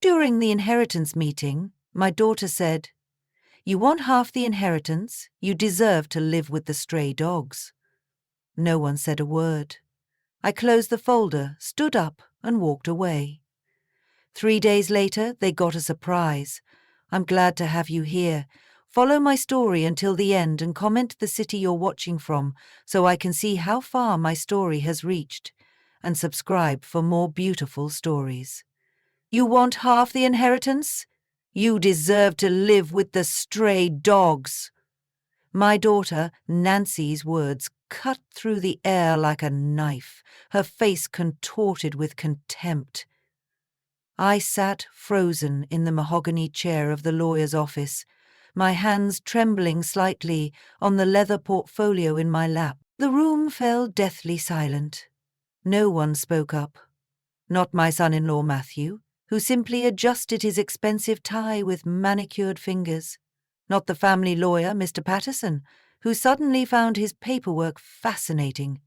During the inheritance meeting, my daughter said, "You want half the inheritance, you deserve to live with the stray dogs." No one said a word. I closed the folder, stood up, and walked away. 3 days later, they got a surprise. "I'm glad to have you here. Follow my story until the end and comment the city you're watching from so I can see how far my story has reached. And subscribe for more beautiful stories." You want half the inheritance? You deserve to live with the stray dogs. My daughter, Nancy's words cut through the air like a knife, her face contorted with contempt. I sat frozen in the mahogany chair of the lawyer's office, my hands trembling slightly on the leather portfolio in my lap. The room fell deathly silent. No one spoke up. Not my son-in-law Matthew, who simply adjusted his expensive tie with manicured fingers. Not the family lawyer, Mr. Patterson, who suddenly found his paperwork fascinating.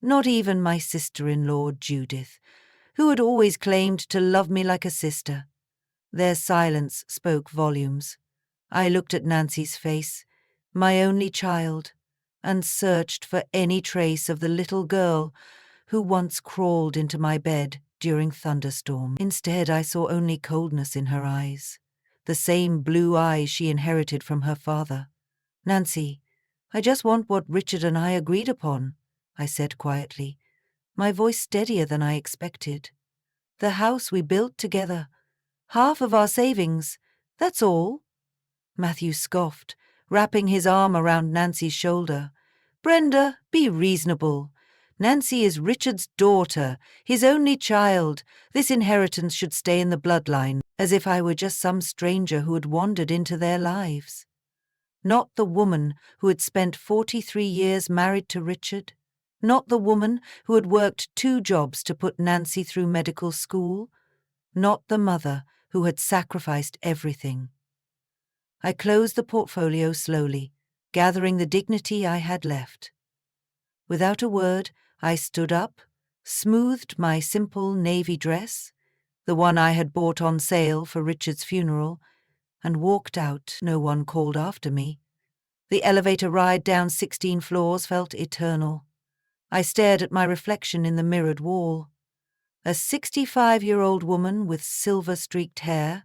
Not even my sister-in-law, Judith, who had always claimed to love me like a sister. Their silence spoke volumes. I looked at Nancy's face, my only child, and searched for any trace of the little girl who once crawled into my bed during thunderstorms. Instead, I saw only coldness in her eyes, the same blue eyes she inherited from her father. "Nancy, I just want what Richard and I agreed upon," I said quietly, my voice steadier than I expected. "The house we built together. Half of our savings. That's all." Matthew scoffed, wrapping his arm around Nancy's shoulder. "Brenda, be reasonable. Nancy is Richard's daughter, his only child. This inheritance should stay in the bloodline, as if I were just some stranger who had wandered into their lives. Not the woman who had spent 43 years married to Richard. Not the woman who had worked 2 jobs to put Nancy through medical school. Not the mother who had sacrificed everything. I closed the portfolio slowly, gathering the dignity I had left. Without a word, I stood up, smoothed my simple navy dress, the one I had bought on sale for Richard's funeral, and walked out. No one called after me. The elevator ride down 16 floors felt eternal. I stared at my reflection in the mirrored wall. A 65-year-old woman with silver-streaked hair,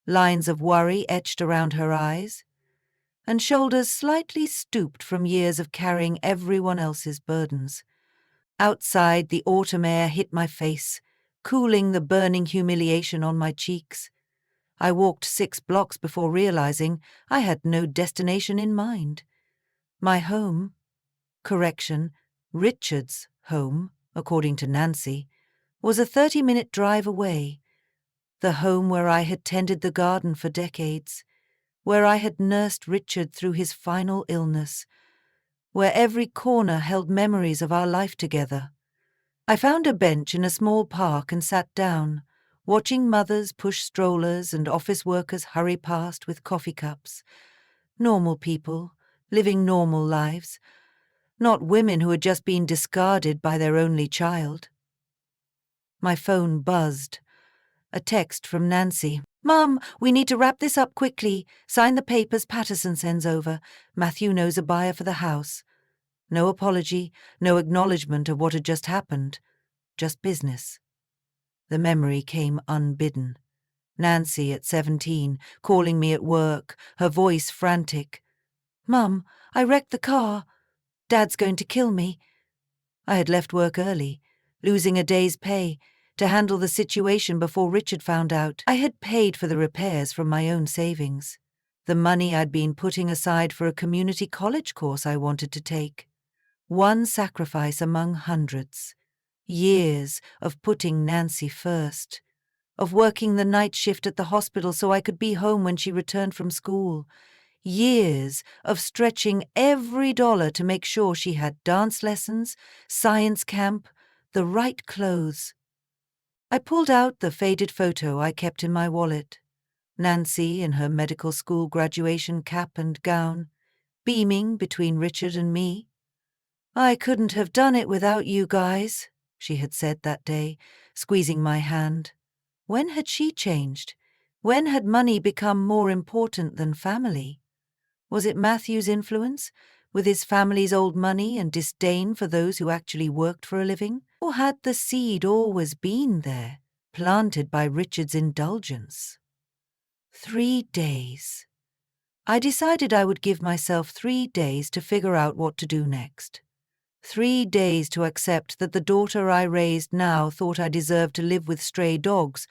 lines of worry etched around her eyes, and shoulders slightly stooped from years of carrying everyone else's burdens. Outside, the autumn air hit my face, cooling the burning humiliation on my cheeks. I walked 6 blocks before realizing I had no destination in mind. My home, correction, Richard's home, according to Nancy, was a 30-minute drive away. The home where I had tended the garden for decades, where I had nursed Richard through his final illness, where every corner held memories of our life together. I found a bench in a small park and sat down, watching mothers push strollers and office workers hurry past with coffee cups. Normal people, living normal lives, not women who had just been discarded by their only child. My phone buzzed. A text from Nancy. "Mum, we need to wrap this up quickly. Sign the papers Patterson sends over. Matthew knows a buyer for the house." No apology, no acknowledgement of what had just happened. Just business. The memory came unbidden. Nancy at 17, calling me at work, her voice frantic. "Mum, I wrecked the car. Dad's going to kill me." I had left work early, losing a day's pay, to handle the situation before Richard found out. I had paid for the repairs from my own savings, the money I'd been putting aside for a community college course I wanted to take. One sacrifice among hundreds. Years of putting Nancy first, of working the night shift at the hospital so I could be home when she returned from school. Years of stretching every dollar to make sure she had dance lessons, science camp, the right clothes. I pulled out the faded photo I kept in my wallet. Nancy in her medical school graduation cap and gown, beaming between Richard and me. "I couldn't have done it without you guys," she had said that day, squeezing my hand. When had she changed? When had money become more important than family? Was it Matthew's influence, with his family's old money and disdain for those who actually worked for a living? Or had the seed always been there, planted by Richard's indulgence? 3 days. I decided I would give myself 3 days to figure out what to do next. 3 days to accept that the daughter I raised now thought I deserved to live with stray dogs,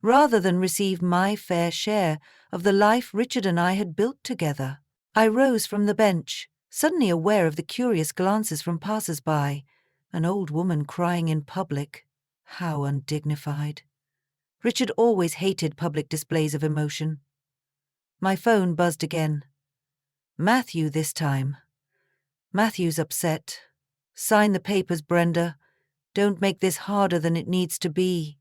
rather than receive my fair share of the life Richard and I had built together. I rose from the bench, suddenly aware of the curious glances from passers-by. An old woman crying in public. How undignified. Richard always hated public displays of emotion. My phone buzzed again. Matthew this time. Matthew's upset. Sign the papers, Brenda. Don't make this harder than it needs to be.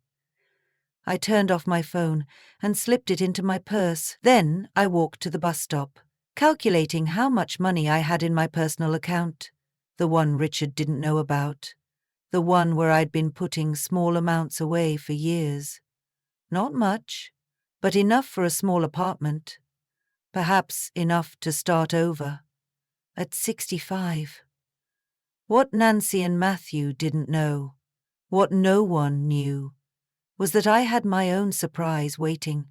I turned off my phone and slipped it into my purse. Then I walked to the bus stop, calculating how much money I had in my personal account, the one Richard didn't know about, the one where I'd been putting small amounts away for years. Not much, but enough for a small apartment. Perhaps enough to start over. At 65. What Nancy and Matthew didn't know, what no one knew, was that I had my own surprise waiting,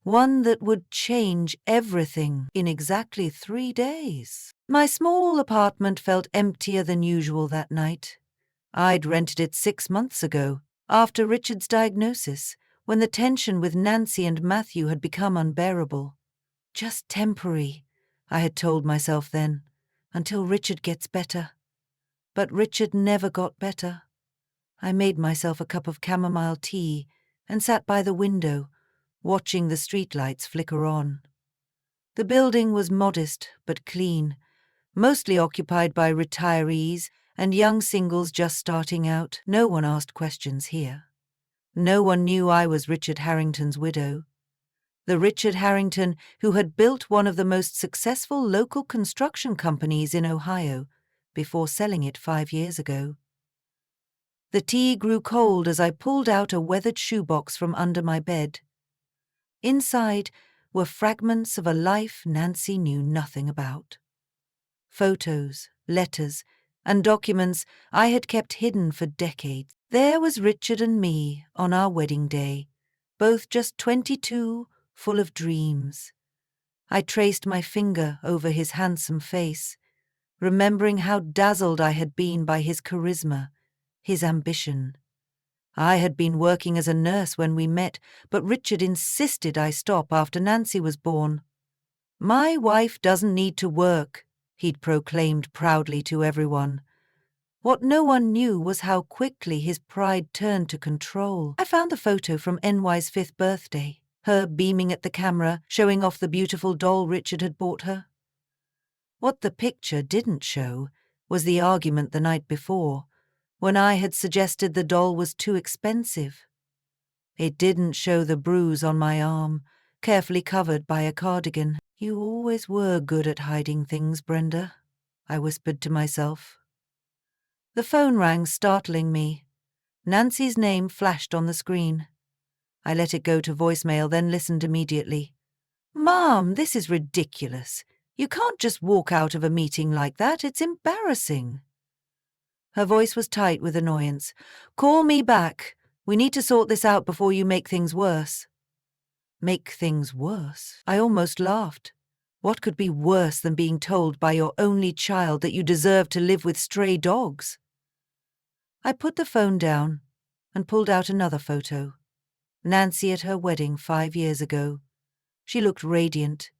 one that would change everything in exactly 3 days. My small apartment felt emptier than usual that night. I'd rented it 6 months ago, after Richard's diagnosis, when the tension with Nancy and Matthew had become unbearable. Just temporary, I had told myself then, until Richard gets better. But Richard never got better. I made myself a cup of chamomile tea and sat by the window, watching the streetlights flicker on. The building was modest but clean, mostly occupied by retirees and young singles just starting out. No one asked questions here. No one knew I was Richard Harrington's widow. The Richard Harrington who had built one of the most successful local construction companies in Ohio before selling it 5 years ago. The tea grew cold as I pulled out a weathered shoebox from under my bed. Inside were fragments of a life Nancy knew nothing about. Photos, letters, and documents I had kept hidden for decades. There was Richard and me on our wedding day, both just 22, full of dreams. I traced my finger over his handsome face, remembering how dazzled I had been by his charisma, his ambition. I had been working as a nurse when we met, but Richard insisted I stop after Nancy was born. "My wife doesn't need to work," he'd proclaimed proudly to everyone. What no one knew was how quickly his pride turned to control. I found the photo from NY's 5th birthday, her beaming at the camera, showing off the beautiful doll Richard had bought her. What the picture didn't show was the argument the night before, when I had suggested the doll was too expensive. It didn't show the bruise on my arm, carefully covered by a cardigan. "You always were good at hiding things, Brenda," I whispered to myself. The phone rang, startling me. Nancy's name flashed on the screen. I let it go to voicemail, then listened immediately. "Mom, this is ridiculous. You can't just walk out of a meeting like that. It's embarrassing." Her voice was tight with annoyance. "Call me back. We need to sort this out before you make things worse." Make things worse? I almost laughed. What could be worse than being told by your only child that you deserve to live with stray dogs? I put the phone down and pulled out another photo. Nancy at her wedding 5 years ago. She looked radiant,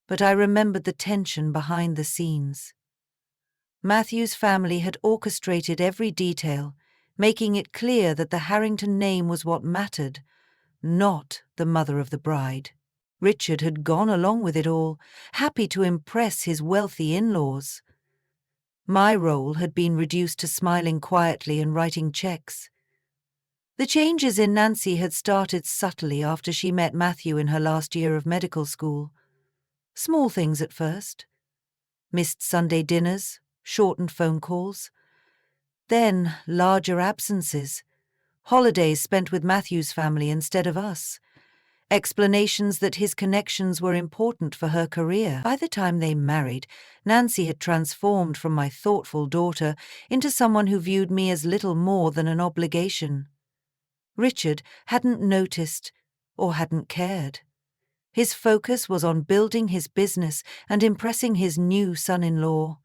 but I remembered the tension behind the scenes. Matthew's family had orchestrated every detail, making it clear that the Harrington name was what mattered, not the mother of the bride. Richard had gone along with it all, happy to impress his wealthy in-laws. My role had been reduced to smiling quietly and writing checks. The changes in Nancy had started subtly after she met Matthew in her last year of medical school. Small things at first. Missed Sunday dinners, shortened phone calls. Then larger absences. Holidays spent with Matthew's family instead of us. explanations that his connections were important for her career. By the time they married, Nancy had transformed from my thoughtful daughter into someone who viewed me as little more than an obligation. Richard hadn't noticed or hadn't cared. His focus was on building his business and impressing his new son-in-law.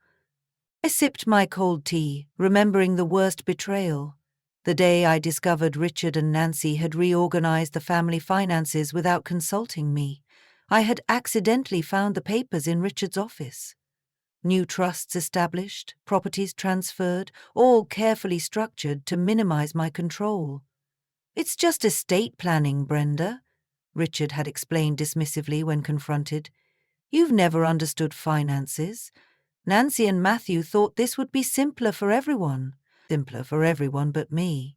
I sipped my cold tea, remembering the worst betrayal. The day I discovered Richard and Nancy had reorganized the family finances without consulting me. I had accidentally found the papers in Richard's office. New trusts established, properties transferred, all carefully structured to minimize my control. "It's just estate planning, Brenda," Richard had explained dismissively when confronted. "You've never understood finances. Nancy and Matthew thought this would be simpler for everyone but me."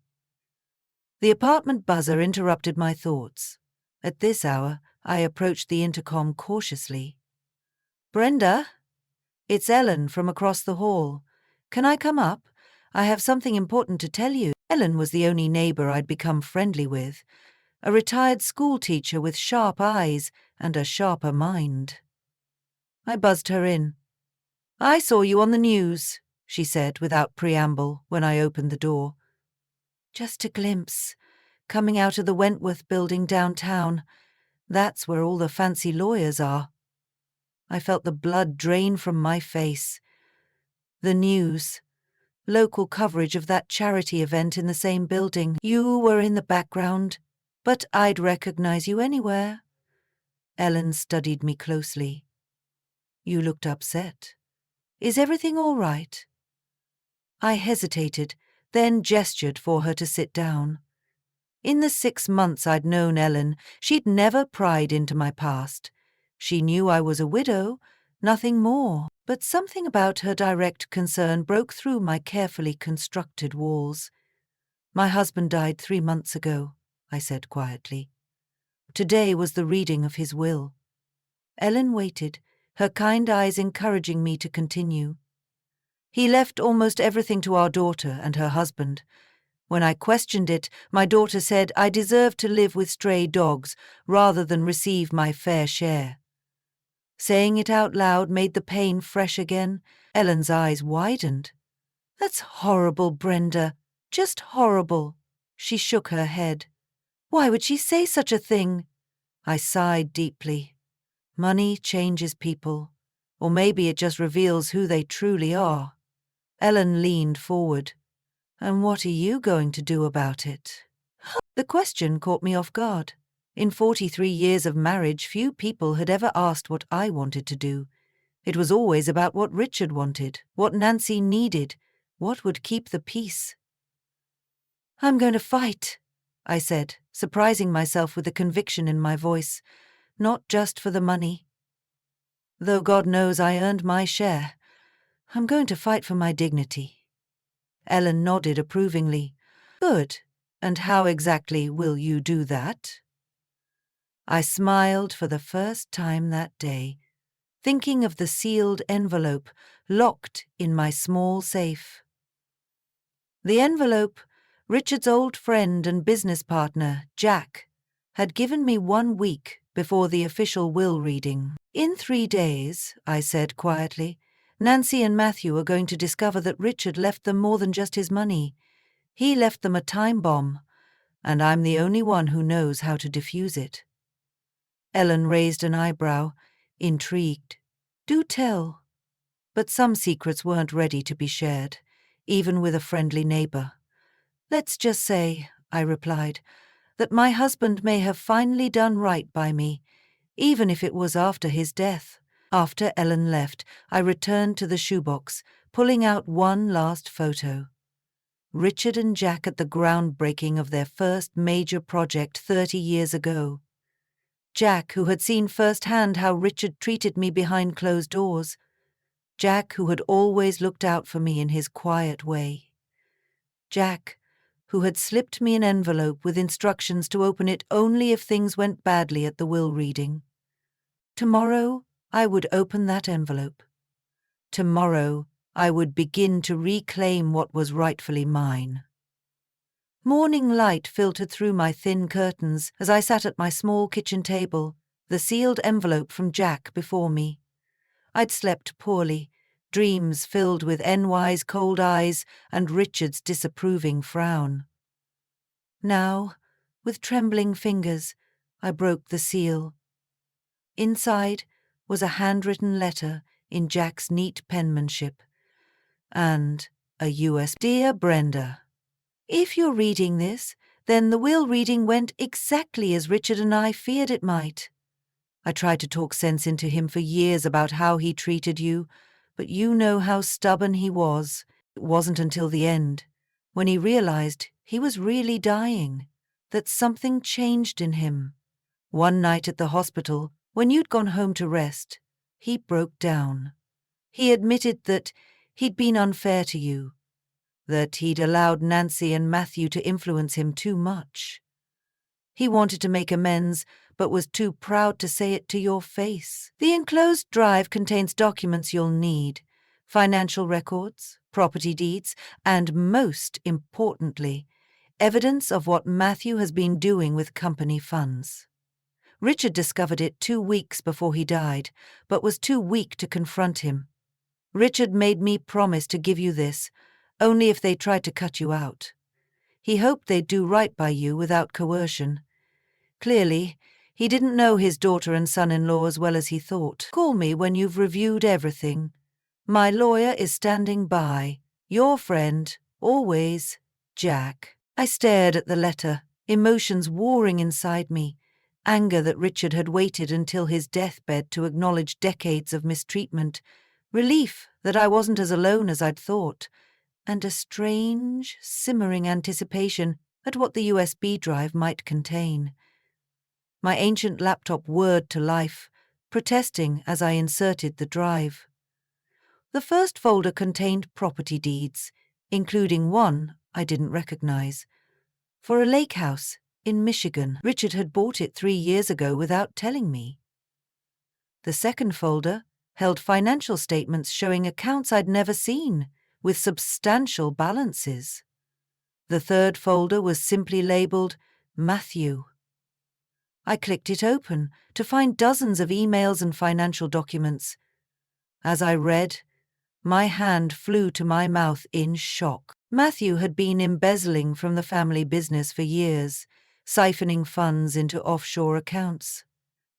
The apartment buzzer interrupted my thoughts. At this hour, I approached the intercom cautiously. "Brenda? It's Ellen from across the hall. Can I come up? I have something important to tell you." Ellen was the only neighbor I'd become friendly with, a retired schoolteacher with sharp eyes and a sharper mind. I buzzed her in. "I saw you on the news," she said without preamble when I opened the door. "Just a glimpse, coming out of the Wentworth building downtown. That's where all the fancy lawyers are." I felt the blood drain from my face. The news. Local coverage of that charity event in the same building. You were in the background, but I'd recognize you anywhere. Ellen studied me closely. "You looked upset. Is everything all right?" I hesitated, then gestured for her to sit down. In the 6 months I'd known Ellen, she'd never pried into my past. She knew I was a widow, nothing more, but something about her direct concern broke through my carefully constructed walls. "My husband died 3 months ago," I said quietly. "Today was the reading of his will." Ellen waited, her kind eyes encouraging me to continue. "He left almost everything to our daughter and her husband. When I questioned it, my daughter said I deserved to live with stray dogs rather than receive my fair share." Saying it out loud made the pain fresh again. Ellen's eyes widened. "That's horrible, Brenda. Just horrible." She shook her head. "Why would she say such a thing?" I sighed deeply. Money changes people, or maybe it just reveals who they truly are. Ellen leaned forward. "And what are you going to do about it?" The question caught me off guard. In 43 years of marriage, few people had ever asked what I wanted to do. It was always about what Richard wanted, what Nancy needed, what would keep the peace. "I'm going to fight," I said, surprising myself with the conviction in my voice. "Not just for the money. Though God knows I earned my share. I'm going to fight for my dignity." Ellen nodded approvingly. "Good. And how exactly will you do that?" I smiled for the first time that day, thinking of the sealed envelope locked in my small safe. The envelope, Richard's old friend and business partner, Jack, had given me 1 week before the official will reading. "In 3 days," I said quietly, "Nancy and Matthew are going to discover that Richard left them more than just his money. He left them a time bomb, and I'm the only one who knows how to defuse it." Ellen raised an eyebrow, intrigued. "Do tell." But some secrets weren't ready to be shared, even with a friendly neighbor. "Let's just say," I replied, "that my husband may have finally done right by me, even if it was after his death." After Ellen left, I returned to the shoebox, pulling out one last photo. Richard and Jack at the groundbreaking of their first major project 30 years ago. Jack, who had seen firsthand how Richard treated me behind closed doors. Jack, who had always looked out for me in his quiet way. Jack, who had slipped me an envelope with instructions to open it only if things went badly at the will reading. Tomorrow, I would open that envelope. Tomorrow, I would begin to reclaim what was rightfully mine. Morning light filtered through my thin curtains as I sat at my small kitchen table, the sealed envelope from Jack before me. I'd slept poorly, dreams filled with NY's cold eyes and Richard's disapproving frown. Now, with trembling fingers, I broke the seal. Inside was a handwritten letter in Jack's neat penmanship, and a US Dear Brenda, if you're reading this, then the will reading went exactly as Richard and I feared it might. I tried to talk sense into him for years about how he treated you, but you know how stubborn he was. It wasn't until the end, when he realized he was really dying, that something changed in him. One night at the hospital, when you'd gone home to rest, he broke down. He admitted that he'd been unfair to you, that he'd allowed Nancy and Matthew to influence him too much. He wanted to make amends, but was too proud to say it to your face. The enclosed drive contains documents you'll need: financial records, property deeds, and most importantly, evidence of what Matthew has been doing with company funds. Richard discovered it 2 weeks before he died, but was too weak to confront him. Richard made me promise to give you this, only if they tried to cut you out. He hoped they'd do right by you without coercion. Clearly, he didn't know his daughter and son-in-law as well as he thought. Call me when you've reviewed everything. My lawyer is standing by. Your friend, always, Jack. I stared at the letter, emotions warring inside me. Anger that Richard had waited until his deathbed to acknowledge decades of mistreatment, relief that I wasn't as alone as I'd thought, and a strange, simmering anticipation at what the USB drive might contain. My ancient laptop whirred to life, protesting as I inserted the drive. The first folder contained property deeds, including one I didn't recognize, for a lake house in Michigan. Richard had bought it 3 years ago without telling me. The second folder held financial statements showing accounts I'd never seen, with substantial balances. The third folder was simply labeled Matthew. I clicked it open to find dozens of emails and financial documents. As I read, my hand flew to my mouth in shock. Matthew had been embezzling from the family business for years, siphoning funds into offshore accounts.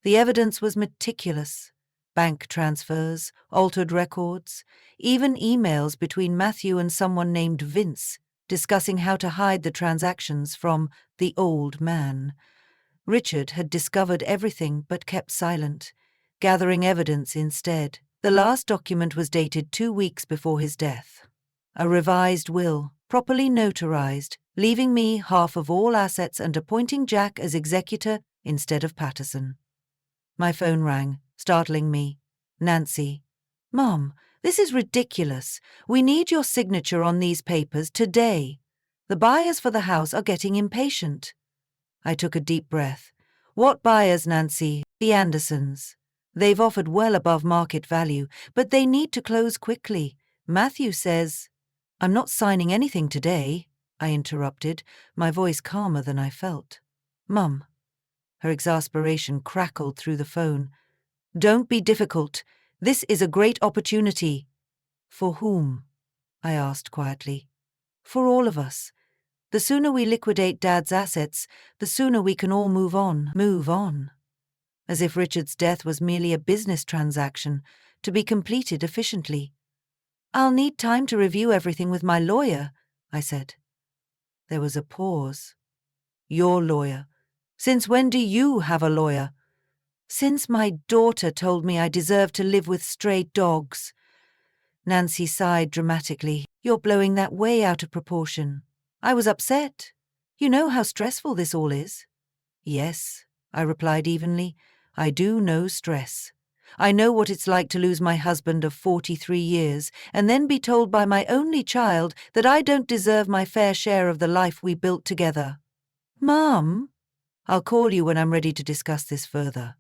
The evidence was meticulous: bank transfers, altered records, even emails between Matthew and someone named Vince discussing how to hide the transactions from the old man. Richard had discovered everything but kept silent, gathering evidence instead. The last document was dated 2 weeks before his death. A revised will, properly notarized, leaving me half of all assets and appointing Jack as executor instead of Patterson. My phone rang, startling me. Nancy. Mom, this is ridiculous. We need your signature on these papers today. The buyers for the house are getting impatient. I took a deep breath. What buyers, Nancy? The Andersons. They've offered well above market value, but they need to close quickly. Matthew says... I'm not signing anything today, I interrupted, my voice calmer than I felt. Mum. Her exasperation crackled through the phone. Don't be difficult. This is a great opportunity. For whom? I asked quietly. For all of us. The sooner we liquidate Dad's assets, the sooner we can all move on. Move on. As if Richard's death was merely a business transaction, to be completed efficiently. I'll need time to review everything with my lawyer, I said. There was a pause. Your lawyer. Since when do you have a lawyer? Since my daughter told me I deserved to live with stray dogs. Nancy sighed dramatically. You're blowing that way out of proportion. I was upset. You know how stressful this all is. Yes, I replied evenly. I do know stress. I know what it's like to lose my husband of 43 years and then be told by my only child that I don't deserve my fair share of the life we built together. Mom, I'll call you when I'm ready to discuss this further.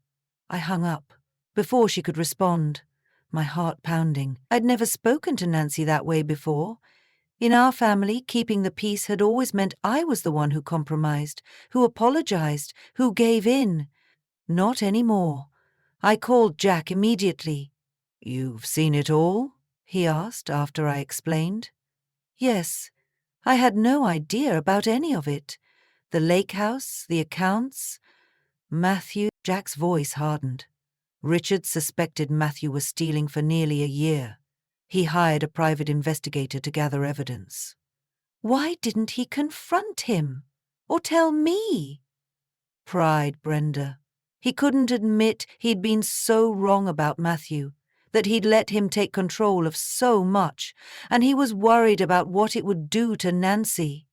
I hung up, before she could respond, my heart pounding. I'd never spoken to Nancy that way before. In our family, keeping the peace had always meant I was the one who compromised, who apologized, who gave in. Not anymore. I called Jack immediately. "You've seen it all?" he asked after I explained. Yes. I had no idea about any of it. The lake house, the accounts. Matthew. Jack's voice hardened. Richard suspected Matthew was stealing for nearly a year. He hired a private investigator to gather evidence. Why didn't he confront him? Or tell me? Pride, Brenda. He couldn't admit he'd been so wrong about Matthew, that he'd let him take control of so much, and he was worried about what it would do to Nancy.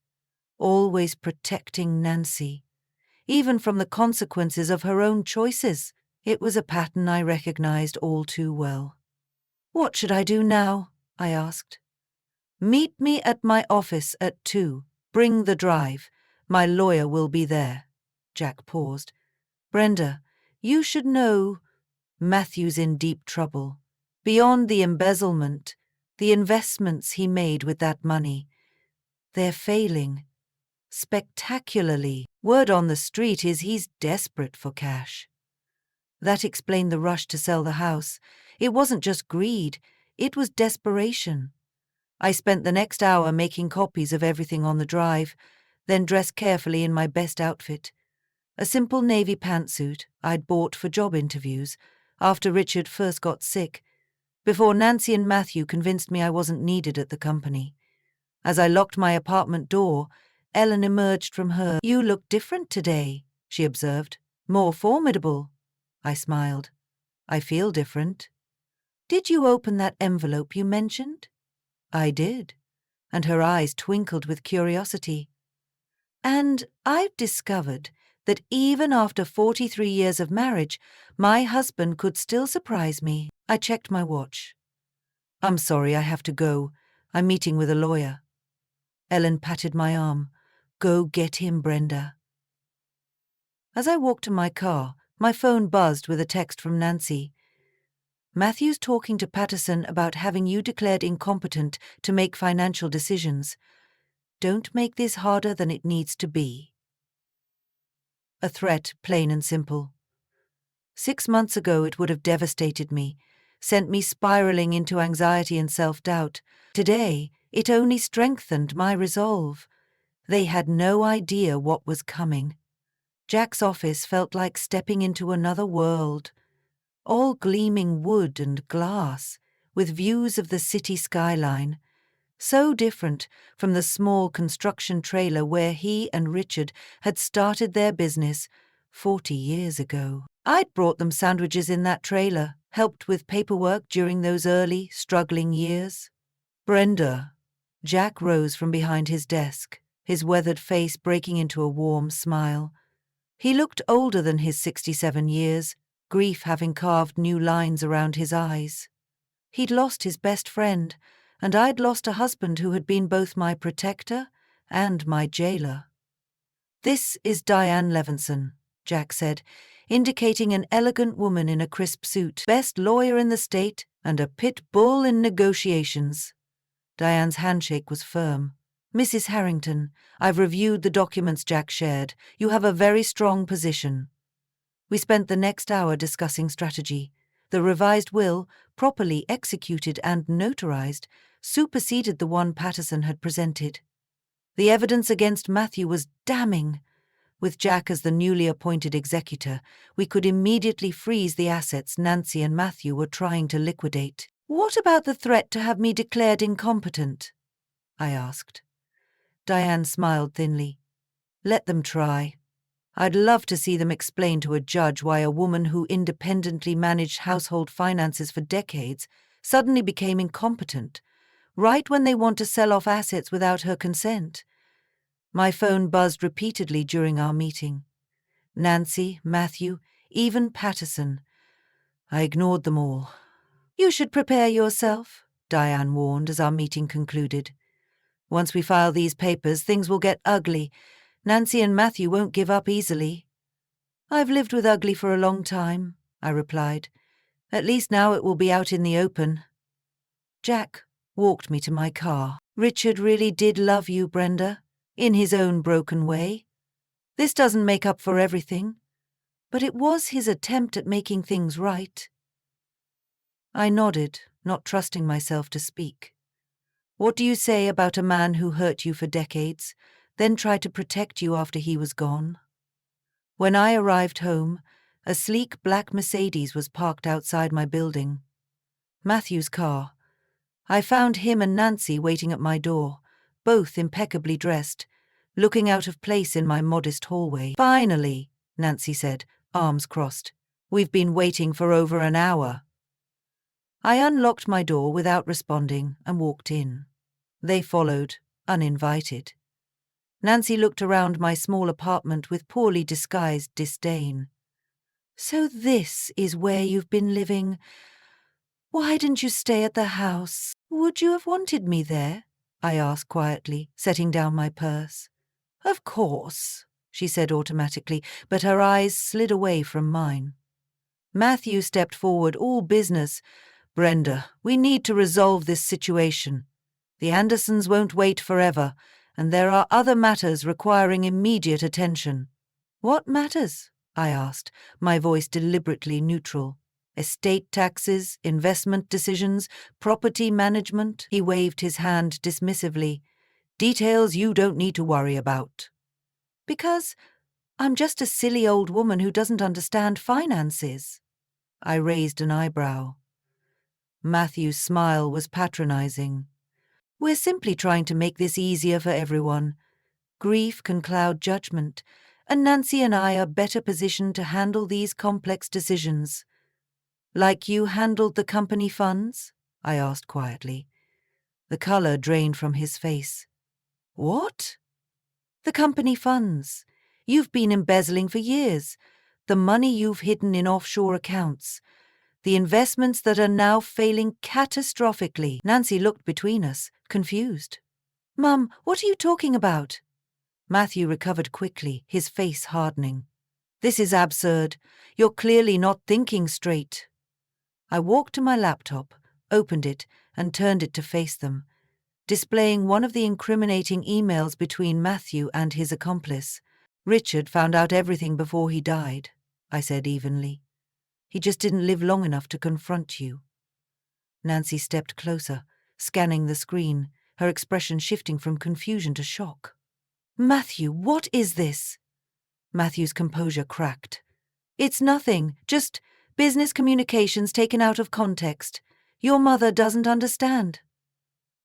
Always protecting Nancy, even from the consequences of her own choices. It was a pattern I recognized all too well. "What should I do now?" I asked. "Meet me at my office at 2. Bring the drive. My lawyer will be there." Jack paused. "Brenda, you should know Matthew's in deep trouble. Beyond the embezzlement, the investments he made with that money, they're failing. Spectacularly. Word on the street is he's desperate for cash." That explained the rush to sell the house. It wasn't just greed, it was desperation. I spent the next hour making copies of everything on the drive, then dressed carefully in my best outfit. A simple navy pantsuit I'd bought for job interviews after Richard first got sick, before Nancy and Matthew convinced me I wasn't needed at the company. As I locked my apartment door, Ellen emerged from her. "You look different today," she observed. "More formidable." I smiled. "I feel different." "Did you open that envelope you mentioned?" I did, and her eyes twinkled with curiosity. "And I've discovered that even after 43 years of marriage, my husband could still surprise me." I checked my watch. "I'm sorry, I have to go. I'm meeting with a lawyer." Ellen patted my arm. "Go get him, Brenda." As I walked to my car, my phone buzzed with a text from Nancy. "Matthew's talking to Patterson about having you declared incompetent to make financial decisions. Don't make this harder than it needs to be." A threat, plain and simple. 6 months ago it would have devastated me, sent me spiraling into anxiety and self-doubt. Today, it only strengthened my resolve. They had no idea what was coming. Jack's office felt like stepping into another world, all gleaming wood and glass, with views of the city skyline, so different from the small construction trailer where he and Richard had started their business 40 years ago. I'd brought them sandwiches in that trailer, helped with paperwork during those early, struggling years. "Brenda." Jack rose from behind his desk, his weathered face breaking into a warm smile. He looked older than his 67 years, grief having carved new lines around his eyes. He'd lost his best friend, and I'd lost a husband who had been both my protector and my jailer. "This is Diane Levinson," Jack said, indicating an elegant woman in a crisp suit, best lawyer in the state and a pit bull in negotiations. Diane's handshake was firm. "Mrs. Harrington, I've reviewed the documents Jack shared. You have a very strong position." We spent the next hour discussing strategy. The revised will, properly executed and notarized, superseded the one Patterson had presented. The evidence against Matthew was damning. With Jack as the newly appointed executor, we could immediately freeze the assets Nancy and Matthew were trying to liquidate. "What about the threat to have me declared incompetent?" I asked. Diane smiled thinly. "Let them try. I'd love to see them explain to a judge why a woman who independently managed household finances for decades suddenly became incompetent, right when they want to sell off assets without her consent." My phone buzzed repeatedly during our meeting. Nancy, Matthew, even Patterson. I ignored them all. "You should prepare yourself," Diane warned as our meeting concluded. "Once we file these papers, things will get ugly. Nancy and Matthew won't give up easily." "I've lived with ugly for a long time," I replied. "At least now it will be out in the open." "Jack, walked me to my car. Richard really did love you, Brenda, in his own broken way. This doesn't make up for everything, but it was his attempt at making things right. I nodded, not trusting myself to speak. What do you say about a man who hurt you for decades, then tried to protect you after he was gone? When I arrived home, a sleek black Mercedes was parked outside my building. Matthew's car. I found him and Nancy waiting at my door, both impeccably dressed, looking out of place in my modest hallway. "Finally," Nancy said, arms crossed. "We've been waiting for over an hour." I unlocked my door without responding and walked in. They followed, uninvited. Nancy looked around my small apartment with poorly disguised disdain. "So this is where you've been living. Why didn't you stay at the house? Would you have wanted me there?" I asked quietly, setting down my purse. "Of course," she said automatically, but her eyes slid away from mine. Matthew stepped forward, all business. "Brenda, we need to resolve this situation. The Andersons won't wait forever, and there are other matters requiring immediate attention." "What matters?" I asked, my voice deliberately neutral. "Estate taxes, investment decisions, property management?" He waved his hand dismissively. "Details you don't need to worry about." "Because I'm just a silly old woman who doesn't understand finances." I raised an eyebrow. Matthew's smile was patronizing. "We're simply trying to make this easier for everyone. Grief can cloud judgment, and Nancy and I are better positioned to handle these complex decisions." "Like you handled the company funds?" I asked quietly. The color drained from his face. "What?" "The company funds. You've been embezzling for years. The money you've hidden in offshore accounts. The investments that are now failing catastrophically." Nancy looked between us, confused. "Mum, what are you talking about?" Matthew recovered quickly, his face hardening. "This is absurd. You're clearly not thinking straight." I walked to my laptop, opened it, and turned it to face them, displaying one of the incriminating emails between Matthew and his accomplice. "Richard found out everything before he died," I said evenly. "He just didn't live long enough to confront you." Nancy stepped closer, scanning the screen, her expression shifting from confusion to shock. "Matthew, what is this?" Matthew's composure cracked. "It's nothing, just business communications taken out of context. Your mother doesn't understand."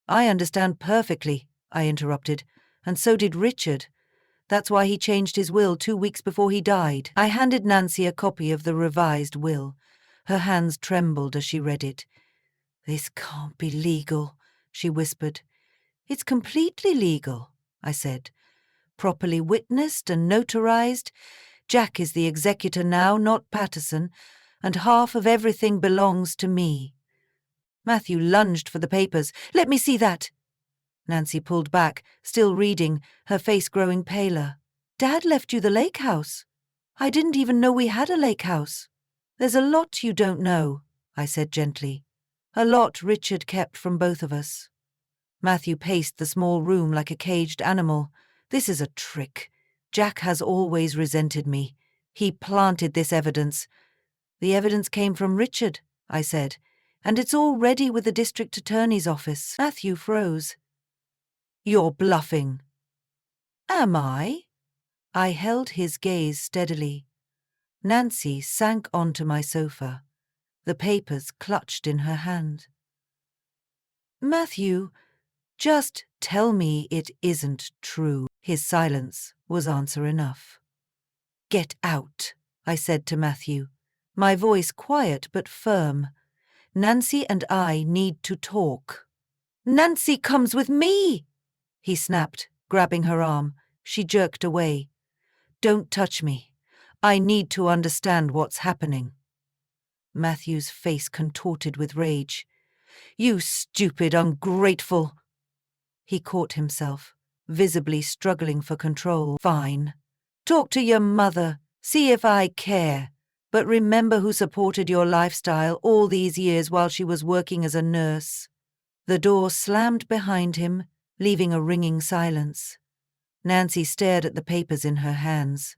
"I understand perfectly," I interrupted, "and so did Richard. That's why he changed his will 2 weeks before he died." I handed Nancy a copy of the revised will. Her hands trembled as she read it. "This can't be legal," she whispered. "It's completely legal," I said. "Properly witnessed and notarized. Jack is the executor now, not Patterson, and half of everything belongs to me." Matthew lunged for the papers. "Let me see that." Nancy pulled back, still reading, her face growing paler. "Dad left you the lake house. I didn't even know we had a lake house." "There's a lot you don't know," I said gently. "A lot Richard kept from both of us." Matthew paced the small room like a caged animal. "This is a trick. Jack has always resented me. He planted this evidence." "The evidence came from Richard," I said, "and it's all ready with the district attorney's office." Matthew froze. "You're bluffing." "Am I?" I held his gaze steadily. Nancy sank onto my sofa, the papers clutched in her hand. "Matthew, just tell me it isn't true." His silence was answer enough. "Get out," I said to Matthew, my voice quiet but firm. "Nancy and I need to talk." "Nancy comes with me!" he snapped, grabbing her arm. She jerked away. "Don't touch me. I need to understand what's happening." Matthew's face contorted with rage. "You stupid, ungrateful—" He caught himself, visibly struggling for control. "Fine. Talk to your mother. See if I care. But remember who supported your lifestyle all these years while she was working as a nurse." The door slammed behind him, leaving a ringing silence. Nancy stared at the papers in her hands.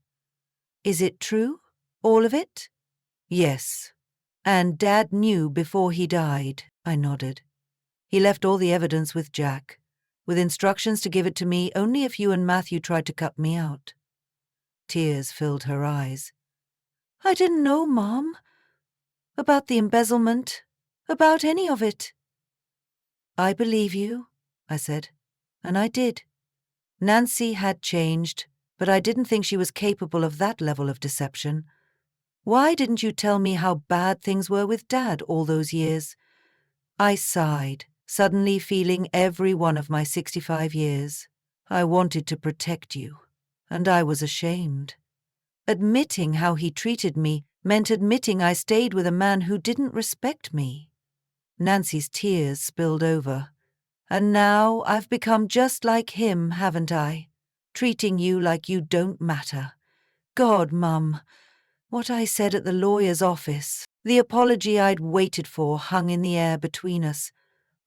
"Is it true? All of it?" "Yes. And Dad knew before he died," I nodded. "He left all the evidence with Jack, with instructions to give it to me only if you and Matthew tried to cut me out." Tears filled her eyes. "I didn't know, Mom. About the embezzlement. About any of it." "I believe you," I said, and I did. Nancy had changed, but I didn't think she was capable of that level of deception. Why didn't you tell me how bad things were with Dad all those years? I sighed, suddenly feeling every one of my 65 years. I wanted to protect you, and I was ashamed. Admitting how he treated me meant admitting I stayed with a man who didn't respect me. Nancy's tears spilled over. "And now I've become just like him, haven't I? Treating you like you don't matter. God, Mum, what I said at the lawyer's office, the apology I'd waited for hung in the air between us,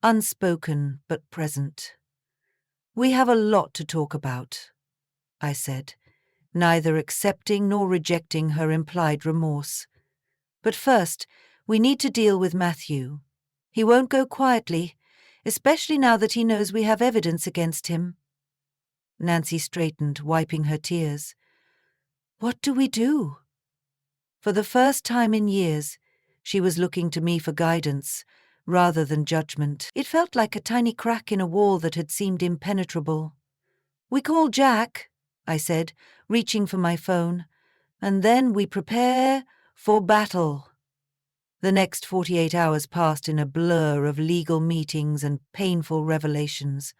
unspoken but present. We have a lot to talk about," I said, neither accepting nor rejecting her implied remorse. "But first, we need to deal with Matthew. He won't go quietly, especially now that he knows we have evidence against him." Nancy straightened, wiping her tears. "What do we do?" For the first time in years, she was looking to me for guidance, rather than judgment. It felt like a tiny crack in a wall that had seemed impenetrable. "We call Jack," I said, reaching for my phone, "and then we prepare for battle." The next 48 hours passed in a blur of legal meetings and painful revelations.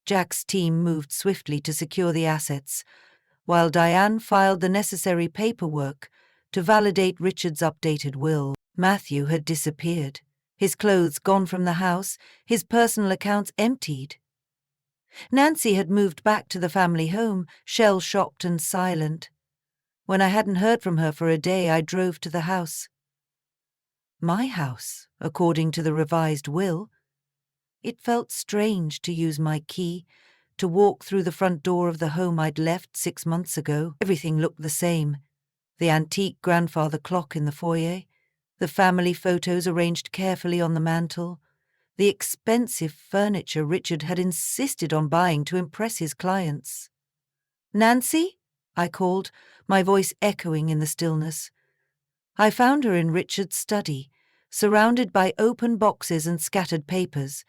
Jack's team moved swiftly to secure the assets, while Diane filed the necessary paperwork to validate Richard's updated will. Matthew had disappeared, his clothes gone from the house, his personal accounts emptied. Nancy had moved back to the family home, shell-shocked and silent. When I hadn't heard from her for a day, I drove to the house. My house, according to the revised will. It felt strange to use my key, to walk through the front door of the home I'd left 6 months ago. Everything looked the same. The antique grandfather clock in the foyer, the family photos arranged carefully on the mantel, the expensive furniture Richard had insisted on buying to impress his clients. "Nancy?" I called, my voice echoing in the stillness. I found her in Richard's study, surrounded by open boxes and scattered papers.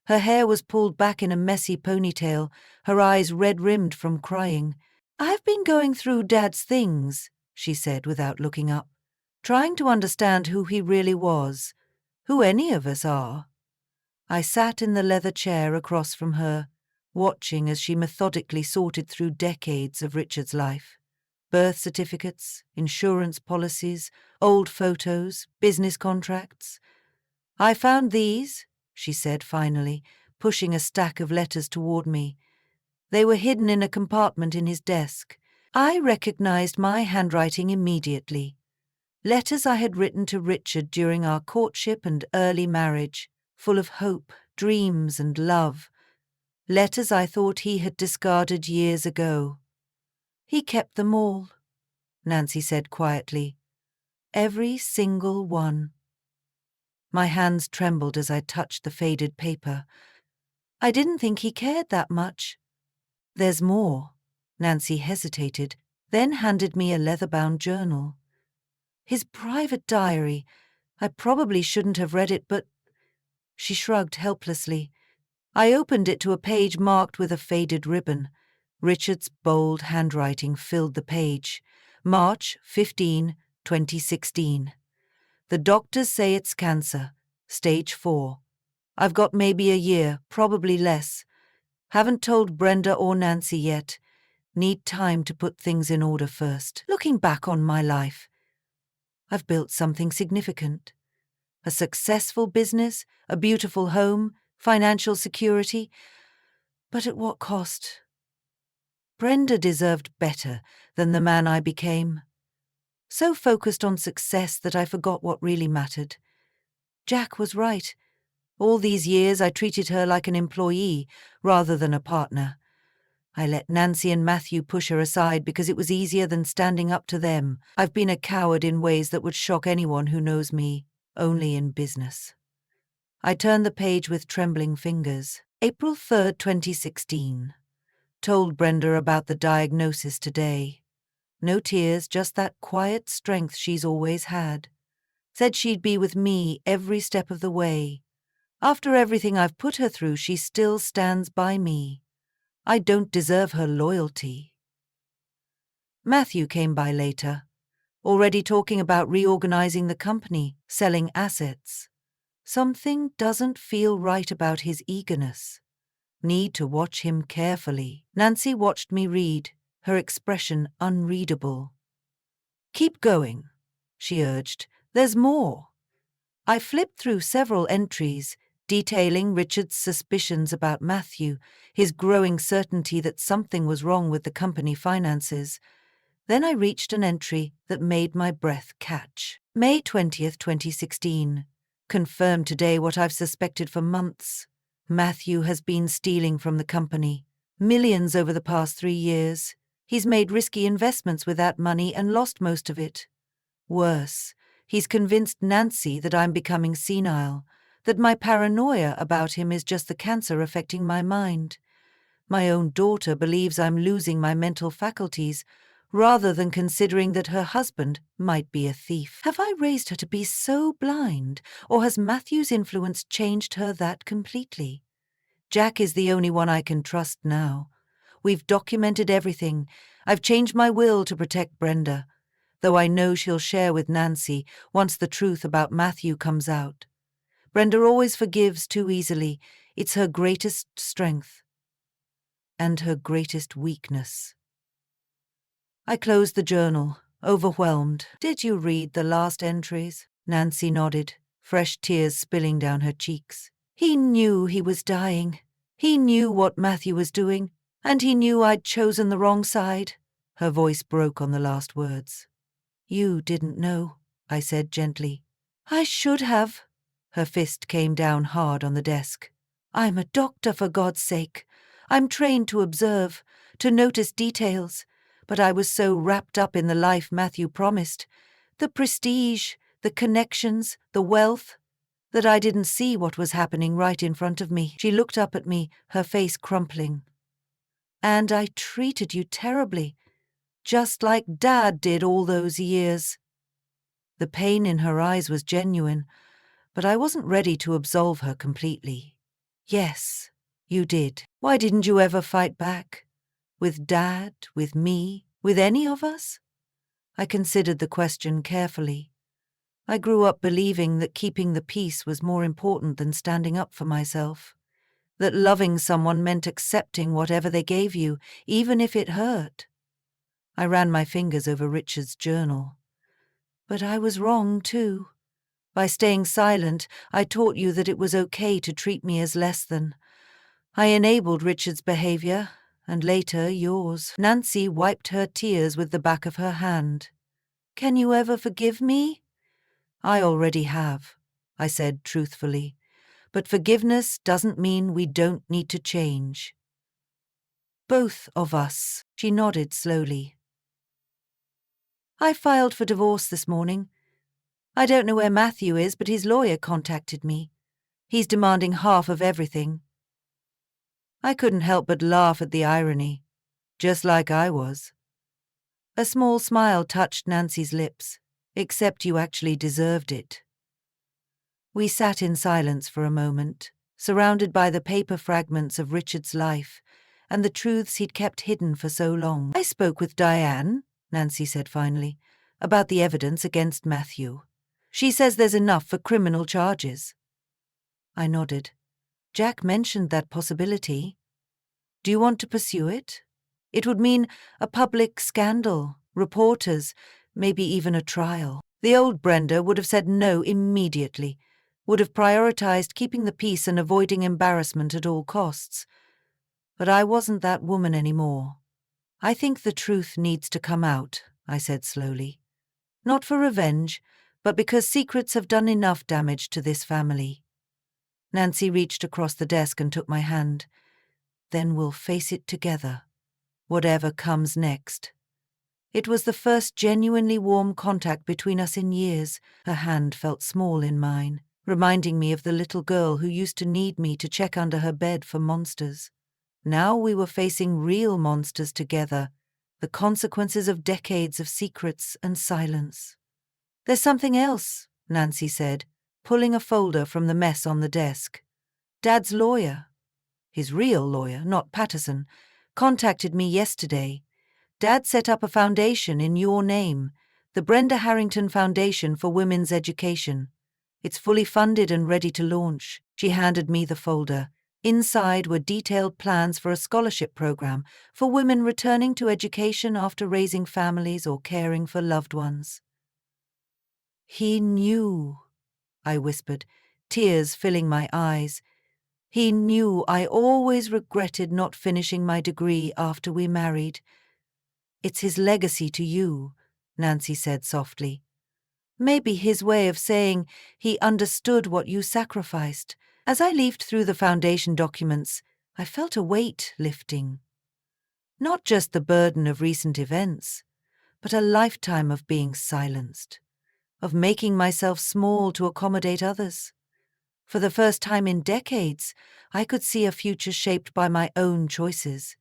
Her hair was pulled back in a messy ponytail, her eyes red-rimmed from crying. "I've been going through Dad's things," she said without looking up, "trying to understand who he really was, who any of us are." I sat in the leather chair across from her, watching as she methodically sorted through decades of Richard's life. Birth certificates, insurance policies, old photos, business contracts. "I found these," she said finally, pushing a stack of letters toward me. They were hidden in a compartment in his desk. I recognized my handwriting immediately. Letters I had written to Richard during our courtship and early marriage, full of hope, dreams, and love. Letters I thought he had discarded years ago. "He kept them all," Nancy said quietly. "Every single one." My hands trembled as I touched the faded paper. "I didn't think he cared that much." "There's more." Nancy hesitated, then handed me a leather-bound journal. "His private diary. I probably shouldn't have read it, but—" She shrugged helplessly. I opened it to a page marked with a faded ribbon. Richard's bold handwriting filled the page. March 15, 2016. "The doctors say it's cancer, stage 4. I've got maybe a year, probably less. Haven't told Brenda or Nancy yet. Need time to put things in order first. Looking back on my life, I've built something significant. A successful business, a beautiful home, financial security. But at what cost? Brenda deserved better than the man I became. So focused on success that I forgot what really mattered. Jack was right. All these years I treated her like an employee rather than a partner. I let Nancy and Matthew push her aside because it was easier than standing up to them. I've been a coward in ways that would shock anyone who knows me, only in business. I turned the page with trembling fingers. April 3rd, 2016. Told Brenda about the diagnosis today. No tears, just that quiet strength she's always had. Said she'd be with me every step of the way. After everything I've put her through, she still stands by me. I don't deserve her loyalty. Matthew came by later, already talking about reorganizing the company, selling assets. Something doesn't feel right about his eagerness. Need to watch him carefully. Nancy watched me read, her expression unreadable. "Keep going," she urged. "There's more." I flipped through several entries, detailing Richard's suspicions about Matthew, his growing certainty that something was wrong with the company finances. Then I reached an entry that made my breath catch. May 20th, 2016. Confirmed today what I've suspected for months. Matthew has been stealing from the company. Millions over the past 3 years. He's made risky investments with that money and lost most of it. Worse, he's convinced Nancy that I'm becoming senile, that my paranoia about him is just the cancer affecting my mind. My own daughter believes I'm losing my mental faculties, rather than considering that her husband might be a thief. Have I raised her to be so blind, or has Matthew's influence changed her that completely? Jack is the only one I can trust now. We've documented everything. I've changed my will to protect Brenda, though I know she'll share with Nancy once the truth about Matthew comes out. Brenda always forgives too easily. It's her greatest strength and her greatest weakness. I closed the journal, overwhelmed. "Did you read the last entries?" Nancy nodded, fresh tears spilling down her cheeks. "He knew he was dying. He knew what Matthew was doing, and he knew I'd chosen the wrong side." Her voice broke on the last words. "You didn't know," I said gently. "I should have." Her fist came down hard on the desk. "I'm a doctor, for God's sake. I'm trained to observe, to notice details. But I was so wrapped up in the life Matthew promised, the prestige, the connections, the wealth, that I didn't see what was happening right in front of me." She looked up at me, her face crumpling. "And I treated you terribly, just like Dad did all those years." The pain in her eyes was genuine, but I wasn't ready to absolve her completely. "Yes, you did. Why didn't you ever fight back? With Dad, with me, with any of us?" I considered the question carefully. I grew up believing that keeping the peace was more important than standing up for myself, that loving someone meant accepting whatever they gave you, even if it hurt. I ran my fingers over Richard's journal. But I was wrong, too. By staying silent, I taught you that it was okay to treat me as less than. I enabled Richard's behavior, and later yours. Nancy wiped her tears with the back of her hand. "Can you ever forgive me?" "I already have," I said truthfully. "But forgiveness doesn't mean we don't need to change." "Both of us," she nodded slowly. "I filed for divorce this morning. I don't know where Matthew is, but his lawyer contacted me. He's demanding half of everything." I couldn't help but laugh at the irony, just like I was. A small smile touched Nancy's lips. "Except you actually deserved it." We sat in silence for a moment, surrounded by the paper fragments of Richard's life and the truths he'd kept hidden for so long. "I spoke with Diane," Nancy said finally, "about the evidence against Matthew. She says there's enough for criminal charges." I nodded. "Jack mentioned that possibility. Do you want to pursue it? It would mean a public scandal, reporters, maybe even a trial." The old Brenda would have said no immediately, would have prioritized keeping the peace and avoiding embarrassment at all costs. But I wasn't that woman anymore. "I think the truth needs to come out," I said slowly. "Not for revenge, but because secrets have done enough damage to this family." Nancy reached across the desk and took my hand. Then we'll face it together, whatever comes next. It was the first genuinely warm contact between us in years. Her hand felt small in mine, reminding me of the little girl who used to need me to check under her bed for monsters. Now we were facing real monsters together, the consequences of decades of secrets and silence. "There's something else," Nancy said, pulling a folder from the mess on the desk. "Dad's lawyer, his real lawyer, not Patterson, contacted me yesterday. Dad set up a foundation in your name, the Brenda Harrington Foundation for Women's Education. It's fully funded and ready to launch." She handed me the folder. Inside were detailed plans for a scholarship program for women returning to education after raising families or caring for loved ones. "He knew," I whispered, tears filling my eyes. "He knew I always regretted not finishing my degree after we married." "It's his legacy to you," Nancy said softly. "Maybe his way of saying he understood what you sacrificed." As I leafed through the foundation documents, I felt a weight lifting. Not just the burden of recent events, but a lifetime of being silenced, of making myself small to accommodate others. For the first time in decades, I could see a future shaped by my own choices,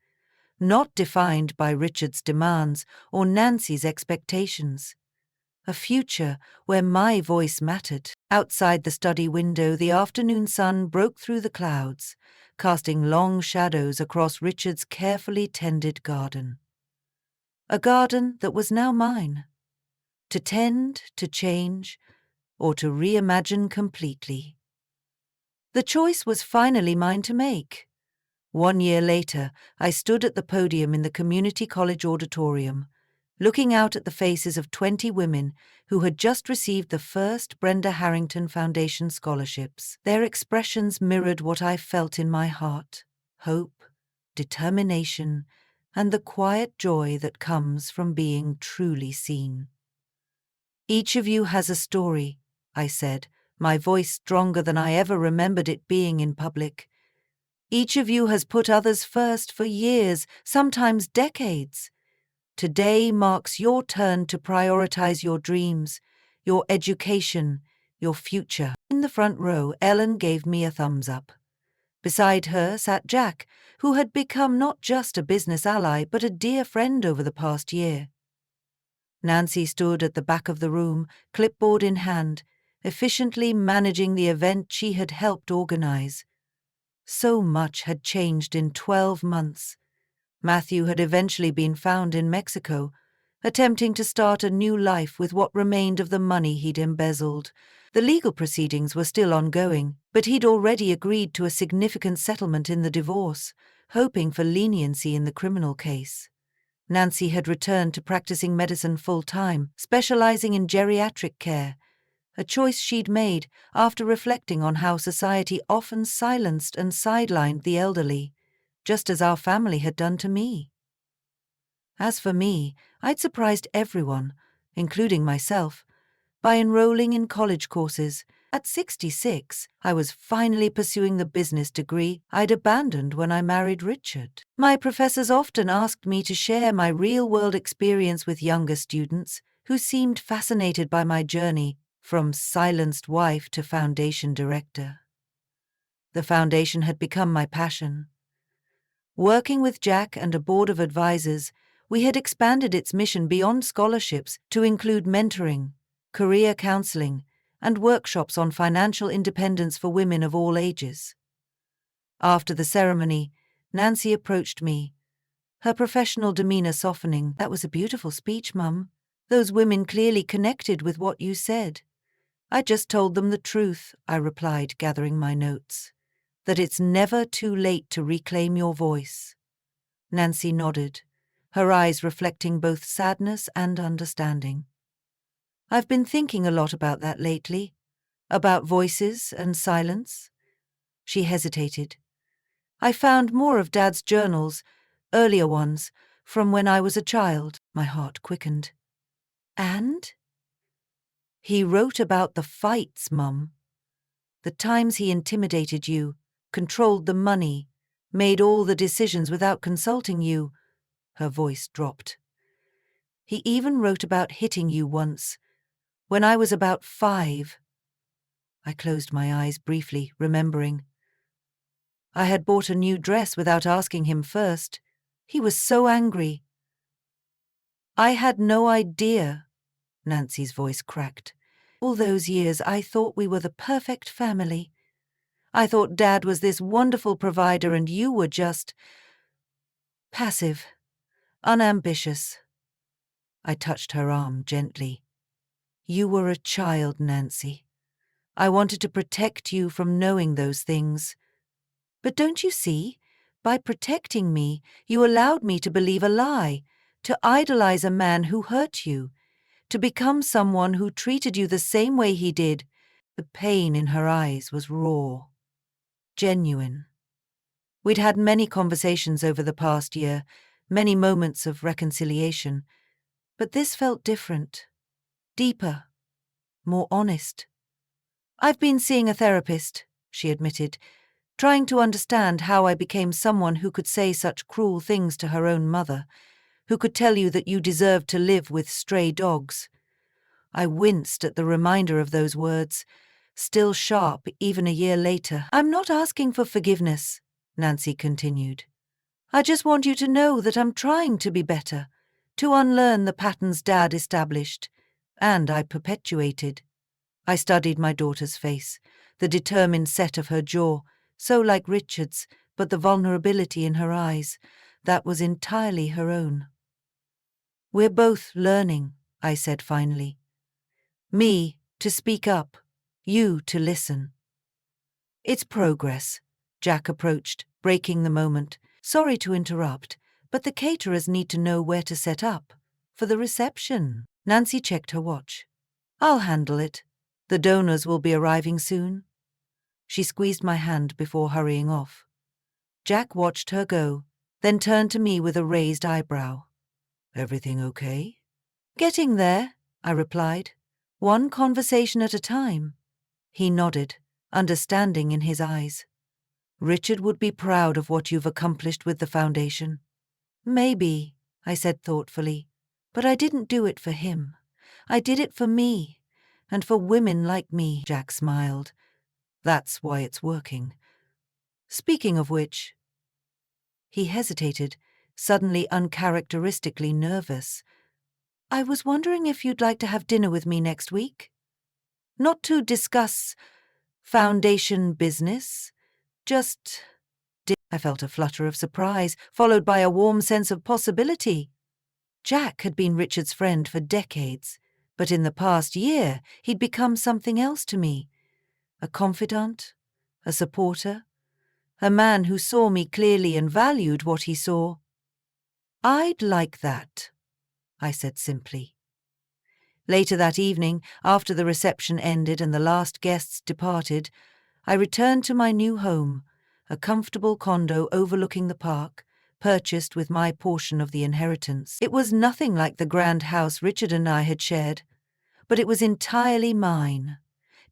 not defined by Richard's demands or Nancy's expectations. A future where my voice mattered. Outside the study window, the afternoon sun broke through the clouds, casting long shadows across Richard's carefully tended garden. A garden that was now mine. To tend, to change, or to reimagine completely. The choice was finally mine to make. 1 year later, I stood at the podium in the community college auditorium, looking out at the faces of 20 women who had just received the first Brenda Harrington Foundation scholarships. Their expressions mirrored what I felt in my heart: hope, determination, and the quiet joy that comes from being truly seen. "Each of you has a story," I said, my voice stronger than I ever remembered it being in public. "Each of you has put others first for years, sometimes decades. Today marks your turn to prioritize your dreams, your education, your future." In the front row, Ellen gave me a thumbs up. Beside her sat Jack, who had become not just a business ally but a dear friend over the past year. Nancy stood at the back of the room, clipboard in hand, efficiently managing the event she had helped organize. So much had changed in 12 months. Matthew had eventually been found in Mexico, attempting to start a new life with what remained of the money he'd embezzled. The legal proceedings were still ongoing, but he'd already agreed to a significant settlement in the divorce, hoping for leniency in the criminal case. Nancy had returned to practicing medicine full-time, specializing in geriatric care, a choice she'd made after reflecting on how society often silenced and sidelined the elderly, just as our family had done to me. As for me, I'd surprised everyone, including myself, by enrolling in college courses. At 66, I was finally pursuing the business degree I'd abandoned when I married Richard. My professors often asked me to share my real-world experience with younger students who seemed fascinated by my journey from silenced wife to foundation director. The foundation had become my passion. Working with Jack and a board of advisors, we had expanded its mission beyond scholarships to include mentoring, career counseling, and workshops on financial independence for women of all ages. After the ceremony, Nancy approached me, her professional demeanor softening. "That was a beautiful speech, Mum. Those women clearly connected with what you said." "I just told them the truth," I replied, gathering my notes. "That it's never too late to reclaim your voice." Nancy nodded, her eyes reflecting both sadness and understanding. "I've been thinking a lot about that lately, about voices and silence." She hesitated. "I found more of Dad's journals, earlier ones, from when I was a child." My heart quickened. "And?" "He wrote about the fights, Mum. The times he intimidated you, controlled the money, made all the decisions without consulting you. Her voice dropped. He even wrote about hitting you once, when I was about 5. I closed my eyes briefly, remembering. I had bought a new dress without asking him first. He was so angry. I had no idea, Nancy's voice cracked. All those years I thought we were the perfect family. I thought Dad was this wonderful provider and you were just passive, unambitious. I touched her arm gently. You were a child, Nancy. I wanted to protect you from knowing those things. But don't you see? By protecting me, you allowed me to believe a lie, to idolize a man who hurt you, to become someone who treated you the same way he did. The pain in her eyes was raw, genuine. We'd had many conversations over the past year, many moments of reconciliation, but this felt different, deeper, more honest. I've been seeing a therapist, she admitted, trying to understand how I became someone who could say such cruel things to her own mother, who could tell you that you deserved to live with stray dogs. I winced at the reminder of those words, still sharp even a year later. I'm not asking for forgiveness, Nancy continued. I just want you to know that I'm trying to be better, to unlearn the patterns Dad established, and I perpetuated. I studied my daughter's face, the determined set of her jaw, so like Richard's, but the vulnerability in her eyes, that was entirely her own. We're both learning, I said finally. Me, to speak up, you to listen. It's progress, Jack approached, breaking the moment. Sorry to interrupt, but the caterers need to know where to set up. For the reception. Nancy checked her watch. I'll handle it. The donors will be arriving soon. She squeezed my hand before hurrying off. Jack watched her go, then turned to me with a raised eyebrow. Everything okay? Getting there, I replied. One conversation at a time. He nodded, understanding in his eyes. Richard would be proud of what you've accomplished with the foundation. Maybe, I said thoughtfully, but I didn't do it for him. I did it for me, and for women like me, Jack smiled. That's why it's working. Speaking of which... He hesitated, suddenly uncharacteristically nervous. I was wondering if you'd like to have dinner with me next week? Not to discuss foundation business, just... I felt a flutter of surprise, followed by a warm sense of possibility. Jack had been Richard's friend for decades, but in the past year he'd become something else to me. A confidant, a supporter, a man who saw me clearly and valued what he saw. I'd like that, I said simply. Later that evening, after the reception ended and the last guests departed, I returned to my new home, a comfortable condo overlooking the park, purchased with my portion of the inheritance. It was nothing like the grand house Richard and I had shared, but it was entirely mine,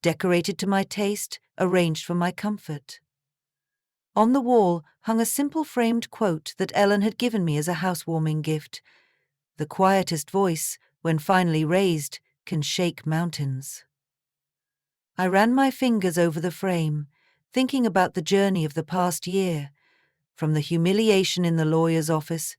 decorated to my taste, arranged for my comfort. On the wall hung a simple framed quote that Ellen had given me as a housewarming gift. The quietest voice, when finally raised, can shake mountains. I ran my fingers over the frame, thinking about the journey of the past year, from the humiliation in the lawyer's office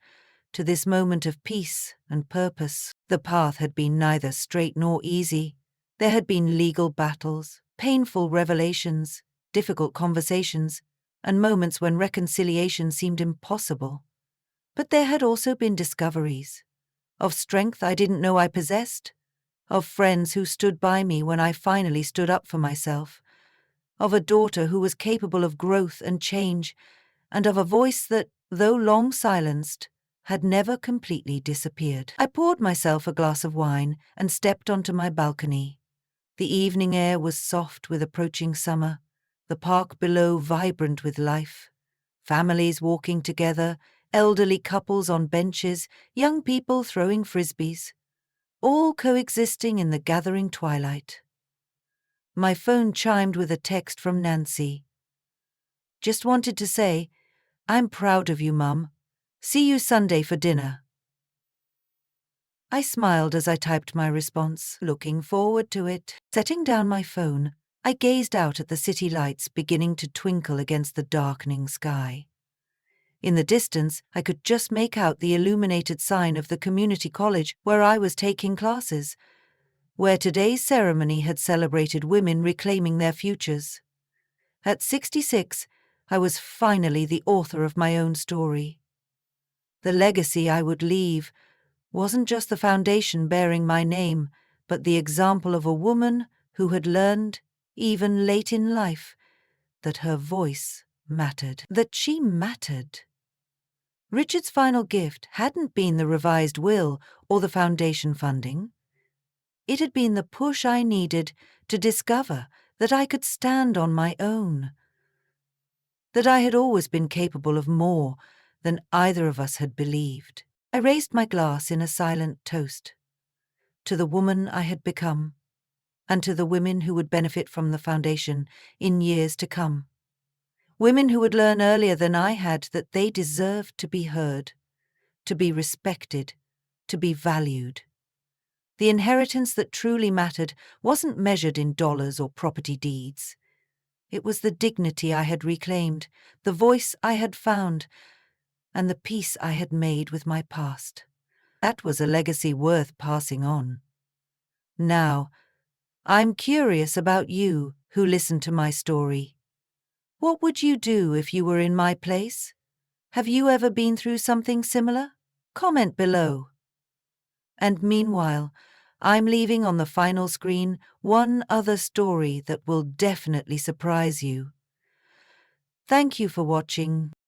to this moment of peace and purpose. The path had been neither straight nor easy. There had been legal battles, painful revelations, difficult conversations, and moments when reconciliation seemed impossible. But there had also been discoveries, of strength I didn't know I possessed, of friends who stood by me when I finally stood up for myself, of a daughter who was capable of growth and change, and of a voice that, though long silenced, had never completely disappeared. I poured myself a glass of wine and stepped onto my balcony. The evening air was soft with approaching summer, the park below vibrant with life. Families walking together, elderly couples on benches, young people throwing frisbees, all coexisting in the gathering twilight. My phone chimed with a text from Nancy. Just wanted to say, I'm proud of you, Mum. See you Sunday for dinner. I smiled as I typed my response, looking forward to it. Setting down my phone, I gazed out at the city lights beginning to twinkle against the darkening sky. In the distance, I could just make out the illuminated sign of the community college where I was taking classes, where today's ceremony had celebrated women reclaiming their futures. At 66, I was finally the author of my own story. The legacy I would leave wasn't just the foundation bearing my name, but the example of a woman who had learned, even late in life, that her voice mattered, that she mattered. Richard's final gift hadn't been the revised will or the foundation funding. It had been the push I needed to discover that I could stand on my own, that I had always been capable of more than either of us had believed. I raised my glass in a silent toast to the woman I had become, and to the women who would benefit from the foundation in years to come. Women who would learn earlier than I had that they deserved to be heard, to be respected, to be valued. The inheritance that truly mattered wasn't measured in dollars or property deeds. It was the dignity I had reclaimed, the voice I had found, and the peace I had made with my past. That was a legacy worth passing on. Now, I'm curious about you who listened to my story. What would you do if you were in my place? Have you ever been through something similar? Comment below. And meanwhile, I'm leaving on the final screen one other story that will definitely surprise you. Thank you for watching.